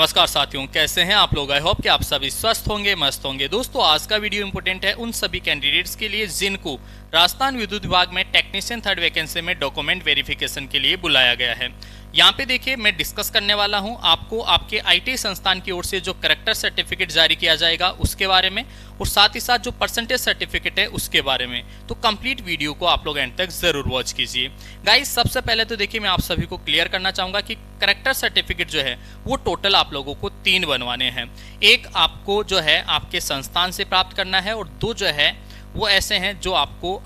नमस्कार साथियों, कैसे हैं आप लोग। आई होप कि आप सभी स्वस्थ होंगे, मस्त होंगे। दोस्तों, आज का वीडियो इंपॉर्टेंट है उन सभी कैंडिडेट्स के लिए जिनको राजस्थान विद्युत विभाग में टेक्नीशियन थर्ड वैकेंसी में डॉक्यूमेंट वेरिफिकेशन के लिए बुलाया गया है। यहाँ पे देखिए, मैं डिस्कस करने वाला हूँ आपको आपके आईटी संस्थान की ओर से जो करेक्टर सर्टिफिकेट जारी किया जाएगा उसके बारे में, और साथ ही साथ जो परसेंटेज सर्टिफिकेट है उसके बारे में। तो कंप्लीट वीडियो को आप लोग एंड तक जरूर वॉच कीजिए। गाइस, सबसे पहले तो देखिए, मैं आप सभी को क्लियर करना चाहूंगा कि करेक्टर सर्टिफिकेट जो है वो टोटल आप लोगों को 3 बनवाने हैं। एक आपको जो है आपके संस्थान से प्राप्त करना है, और 2 जो है वो ऐसे हैं जो आपको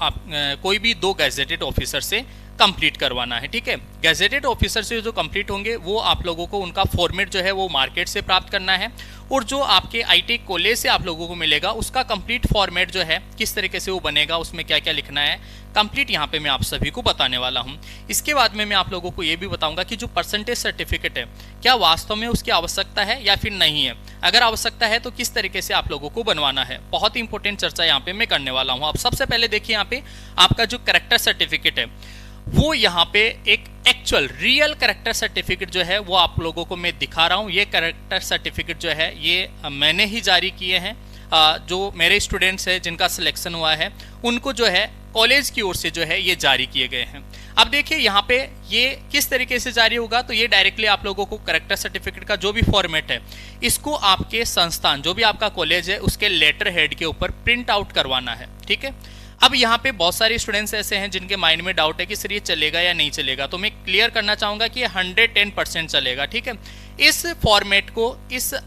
कोई भी 2 गैजेटेड ऑफिसर से कंप्लीट करवाना है। ठीक है, गैजेटेड ऑफिसर से जो कंप्लीट होंगे वो आप लोगों को उनका फॉर्मेट जो है वो मार्केट से प्राप्त करना है, और जो आपके आईटी कॉलेज से आप लोगों को मिलेगा उसका कंप्लीट फॉर्मेट जो है किस तरीके से वो बनेगा, उसमें क्या क्या लिखना है, कंप्लीट यहाँ पे मैं आप सभी को बताने वाला हूँ। इसके बाद में मैं आप लोगों को ये भी बताऊंगा कि जो परसेंटेज सर्टिफिकेट है क्या वास्तव में उसकी आवश्यकता है या फिर नहीं है। अगर आवश्यकता है तो किस तरीके से आप लोगों को बनवाना है, बहुत ही इंपॉर्टेंट चर्चा यहाँ पे मैं करने वाला हूँ। अब सबसे पहले देखिए, यहाँ पे आपका जो करेक्टर सर्टिफिकेट है वो यहाँ पे एक एक्चुअल रियल करेक्टर सर्टिफिकेट जो है वो आप लोगों को मैं दिखा रहा हूँ। ये करेक्टर सर्टिफिकेट जो है ये मैंने ही जारी किए हैं। जो मेरे स्टूडेंट्स हैं जिनका सिलेक्शन हुआ है उनको जो है कॉलेज की ओर से जो है ये जारी किए गए हैं। अब देखिए, यहाँ पे ये किस तरीके से जारी होगा, तो ये डायरेक्टली आप लोगों को करेक्टर सर्टिफिकेट का जो भी फॉर्मेट है इसको आपके संस्थान जो भी आपका कॉलेज है उसके लेटर हेड के ऊपर प्रिंट आउट करवाना है। ठीक है, अब यहाँ पे बहुत सारे स्टूडेंट्स ऐसे हैं जिनके माइंड में डाउट है कि सर ये चलेगा या नहीं चलेगा, तो मैं क्लियर करना चाहूंगा कि ये 110% चलेगा। ठीक है, इस फॉर्मेट को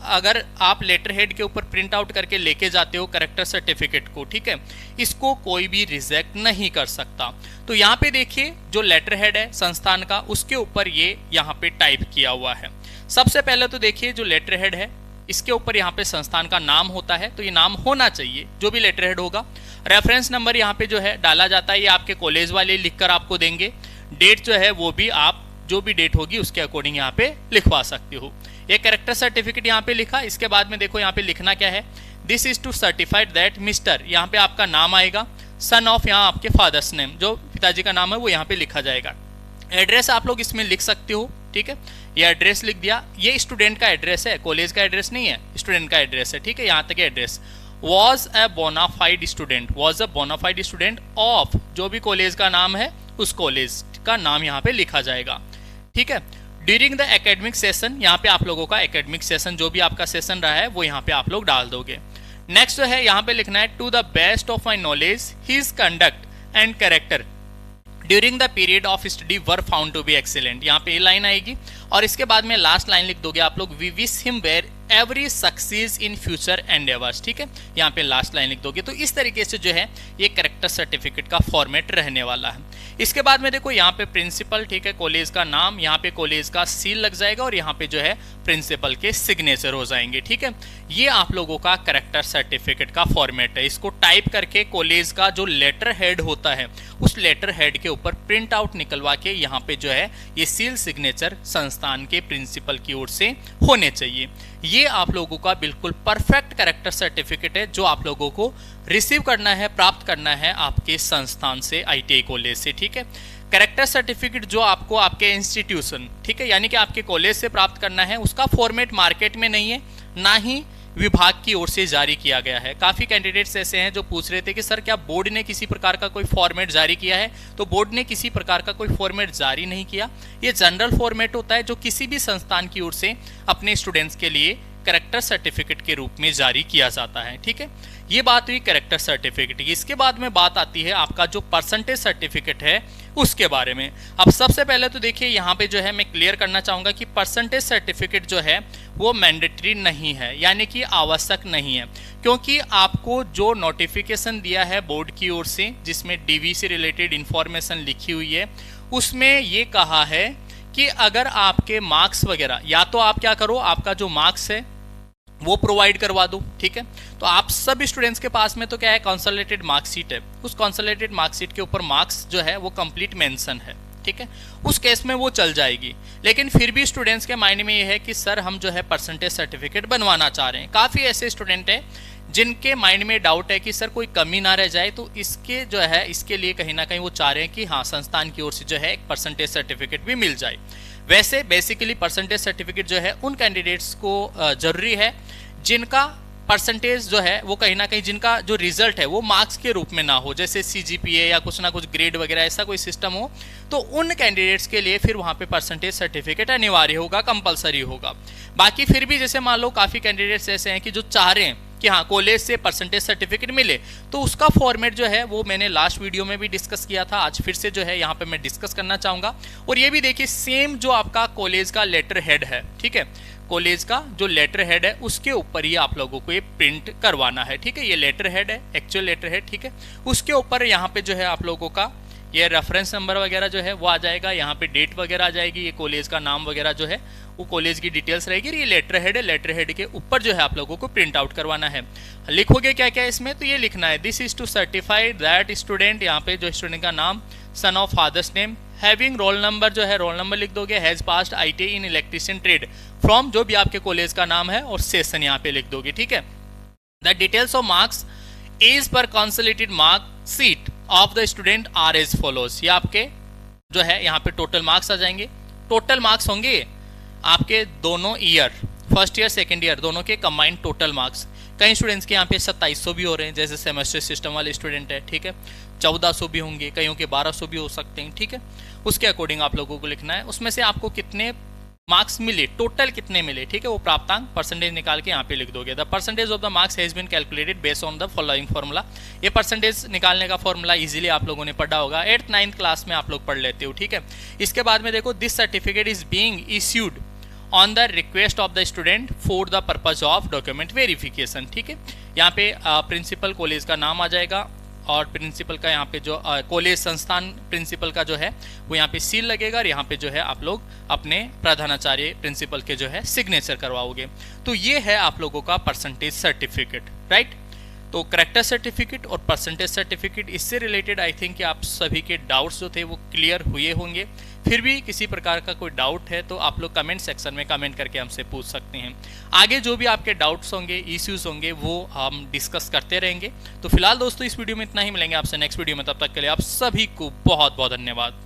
अगर आप लेटर हेड के ऊपर प्रिंट आउट करके लेके जाते हो करेक्टर सर्टिफिकेट को, ठीक है, इसको कोई भी रिजेक्ट नहीं कर सकता। तो यहाँ पे देखिए, जो लेटर हेड है संस्थान का उसके ऊपर ये यहाँ पे टाइप किया हुआ है। सबसे पहले तो देखिए, जो लेटर हेड है इसके ऊपर यहाँ पे संस्थान का नाम होता है, तो ये नाम होना चाहिए जो भी लेटर हेड होगा। रेफरेंस नंबर यहाँ पे जो है डाला जाता है, ये आपके कॉलेज वाले लिखकर आपको देंगे। डेट जो है वो भी आप जो भी डेट होगी उसके अकॉर्डिंग यहाँ पे लिखवा सकते हो। ये कैरेक्टर सर्टिफिकेट यहाँ पे लिखा। इसके बाद में देखो यहाँ पे लिखना क्या है, this is to certified that mister, यहाँ पे आपका नाम आएगा, सन ऑफ यहाँ आपके फादर्स नेम, जो पिताजी का नाम है वो यहाँ पे लिखा जाएगा। एड्रेस आप लोग इसमें लिख सकते हो। ठीक है, ये एड्रेस लिख दिया। ये स्टूडेंट का एड्रेस है, कॉलेज का एड्रेस नहीं है, स्टूडेंट का एड्रेस है। ठीक है, यहाँ तक address. Was a bonafide student, was a bonafide student of, जो भी कॉलेज का नाम है उस कॉलेज का नाम यहाँ पे लिखा जाएगा। ठीक है, ड्यूरिंग द एकेडमिक सेशन, यहाँ पे आप लोगों का एकेडमिक सेशन जो भी आपका सेशन रहा है वो यहाँ पे आप लोग डाल दोगे। नेक्स्ट जो है यहाँ पे लिखना है, to the best of my knowledge his conduct and character during the period of study were found to be excellent, यहाँ पे ये लाइन आएगी। और इसके बाद में लास्ट लाइन लिख दोगे आप लोग, we wish him where every success in future endeavours. ठीक है, यहाँ पे लास्ट लाइन लिख दोगे। तो इस तरीके से जो है ये करेक्टर सर्टिफिकेट का फॉर्मेट रहने वाला है। इसके बाद में देखो यहाँ पे प्रिंसिपल, ठीक है, कॉलेज का नाम, यहाँ पे कॉलेज का सील लग जाएगा, और यहाँ पे जो है प्रिंसिपल के सिग्नेचर हो जाएंगे। ठीक है, ये आप लोगों का करेक्टर सर्टिफिकेट का फॉर्मेट है। इसको टाइप करके कॉलेज का जो लेटर हेड होता है उस लेटर हेड के ऊपर प्रिंट आउट निकलवा के यहाँ पे जो है ये सील सिग्नेचर संस्थान के प्रिंसिपल की ओर से होने चाहिए। ये आप लोगों का बिल्कुल परफेक्ट करेक्टर सर्टिफिकेट है जो आप लोगों को रिसीव करना है, प्राप्त करना है आपके संस्थान से, आईटीआई कॉलेज से। ठीक है, करेक्टर सर्टिफिकेट जो आपको आपके इंस्टीट्यूशन, ठीक है, यानी कि आपके कॉलेज से प्राप्त करना है, उसका फॉर्मेट मार्केट में नहीं है, ना ही विभाग की ओर से जारी किया गया है। काफी कैंडिडेट्स ऐसे हैं जो पूछ रहे थे कि सर क्या बोर्ड ने किसी प्रकार का कोई फॉर्मेट जारी किया है, तो बोर्ड ने किसी प्रकार का कोई फॉर्मेट जारी नहीं किया। ये जनरल फॉर्मेट होता है जो किसी भी संस्थान की ओर से अपने स्टूडेंट्स के लिए करेक्टर सर्टिफिकेट के रूप में जारी किया जाता है। ठीक है, ये बात हुई करेक्टर सर्टिफिकेट की। इसके बाद में बात आती है आपका जो परसेंटेज सर्टिफिकेट है उसके बारे में। अब सबसे पहले तो देखिए, यहाँ पे जो है मैं क्लियर करना चाहूंगा कि परसेंटेज सर्टिफिकेट जो है वो मैंडेटरी नहीं है, यानी कि आवश्यक नहीं है, क्योंकि आपको जो नोटिफिकेशन दिया है बोर्ड की ओर से जिसमें डीवी से रिलेटेड इंफॉर्मेशन लिखी हुई है उसमें ये कहा है कि अगर आपके मार्क्स वगैरह, या तो आप क्या करो, आपका जो मार्क्स है वो प्रोवाइड करवा दो। ठीक है, तो आप सब स्टूडेंट्स के पास में तो क्या है, कंसोलिडेटेड मार्कशीट है, उस कंसोलिडेटेड मार्कशीट के ऊपर मार्क्स जो है वो कंप्लीट मेंशन है। ठीक है, उस केस में वो चल जाएगी। लेकिन फिर भी स्टूडेंट्स के माइंड में ये है कि सर हम जो है परसेंटेज सर्टिफिकेट बनवाना चाह रहे हैं। काफ़ी ऐसे स्टूडेंट हैं जिनके माइंड में डाउट है कि सर कोई कमी ना रह जाए, तो इसके जो है इसके लिए कहीं ना कहीं वो चाह रहे हैं कि हाँ संस्थान की ओर से जो है एक परसेंटेज सर्टिफिकेट भी मिल जाए। वैसे बेसिकली परसेंटेज सर्टिफिकेट जो है उन कैंडिडेट्स को जरूरी है जिनका परसेंटेज जो है वो कहीं ना कहीं जिनका जो रिजल्ट है वो मार्क्स के रूप में ना हो, जैसे सीजीपीए या कुछ ना कुछ ग्रेड वगैरह ऐसा कोई सिस्टम हो, तो उन कैंडिडेट्स के लिए फिर वहाँ पे परसेंटेज सर्टिफिकेट अनिवार्य होगा, कंपलसरी होगा। बाकी फिर भी जैसे मान लो काफ़ी कैंडिडेट्स ऐसे हैं कि जो चाह रहे हैं कि हाँ कॉलेज से परसेंटेज सर्टिफिकेट मिले, तो उसका फॉर्मेट जो है वो मैंने लास्ट वीडियो में भी डिस्कस किया था, आज फिर से जो है यहाँ पे मैं डिस्कस करना चाहूँगा। और ये भी देखिए सेम जो आपका कॉलेज का लेटर हेड है, ठीक है, कॉलेज का जो लेटर हेड है उसके ऊपर ही आप लोगों को ये प्रिंट करवाना है, ठीक है। ये लेटर हेड है, एक्चुअल लेटर हेड, ठीक है। उसके ऊपर यहाँ पे जो है आप लोगों का ये रेफरेंस नंबर वगैरह जो है वो आ जाएगा, यहाँ पे डेट वगैरह आ जाएगी, ये कॉलेज का नाम वगैरह जो है वो कॉलेज की डिटेल्स रहेगी। ये लेटर हेड है, लेटर हेड के ऊपर जो है आप लोगों को प्रिंट आउट करवाना है। लिखोगे क्या क्या इसमें, तो ये लिखना है this is to certify that student, यहाँ पे जो स्टूडेंट का नाम, son of father's name, having roll number जो है रोल नंबर लिख दोगे, has passed ITI in electrician trade from जो भी आपके कॉलेज का नाम है, और सेशन यहाँ पे लिख दोगे, ठीक है। The details of marks as per consolidated mark sheet of the student are as follows. ये आपके जो है यहाँ पे टोटल मार्क्स आ जाएंगे। टोटल मार्क्स होंगे आपके दोनों year, first year second year दोनों के कंबाइंड टोटल मार्क्स। कई स्टूडेंट्स के यहाँ पे 2700 भी हो रहे हैं, जैसे सेमेस्टर सिस्टम वाले स्टूडेंट है, ठीक है। 1400 भी होंगे, कईयों के 1200 भी हो सकते हैं, ठीक है। उसके अकॉर्डिंग आप लोगों को लिखना है, उसमें से आपको कितने मार्क्स मिले, टोटल कितने मिले, ठीक है, वो प्राप्तांक परसेंटेज निकाल के यहाँ पे लिख दोगे। The percentage of the marks has been calculated based on the following formula. ये परसेंटेज निकालने का फॉर्मूला इजीली आप लोगों ने पढ़ा होगा, 8th 9th क्लास में आप लोग पढ़ लेते हो, ठीक है। इसके बाद में देखो this certificate is being issued on the request of the student for the purpose of document verification, ठीक है। यहाँ पे प्रिंसिपल कॉलेज का नाम आ जाएगा, और प्रिंसिपल का यहाँ पे जो कॉलेज संस्थान प्रिंसिपल का जो है वो यहाँ पे सील लगेगा, और यहाँ पे जो है आप लोग अपने प्रधानाचार्य प्रिंसिपल के जो है सिग्नेचर करवाओगे। तो ये है आप लोगों का परसेंटेज सर्टिफिकेट, राइट। तो करेक्टर सर्टिफिकेट और परसेंटेज सर्टिफिकेट, इससे रिलेटेड आई थिंक कि आप सभी के डाउट्स जो थे वो क्लियर हुए होंगे। फिर भी किसी प्रकार का कोई डाउट है तो आप लोग कमेंट सेक्शन में कमेंट करके हमसे पूछ सकते हैं। आगे जो भी आपके डाउट्स होंगे, इश्यूज होंगे, वो हम डिस्कस करते रहेंगे। तो फिलहाल दोस्तों इस वीडियो में इतना ही, मिलेंगे आपसे नेक्स्ट वीडियो में, तब तक के लिए आप सभी को बहुत बहुत धन्यवाद।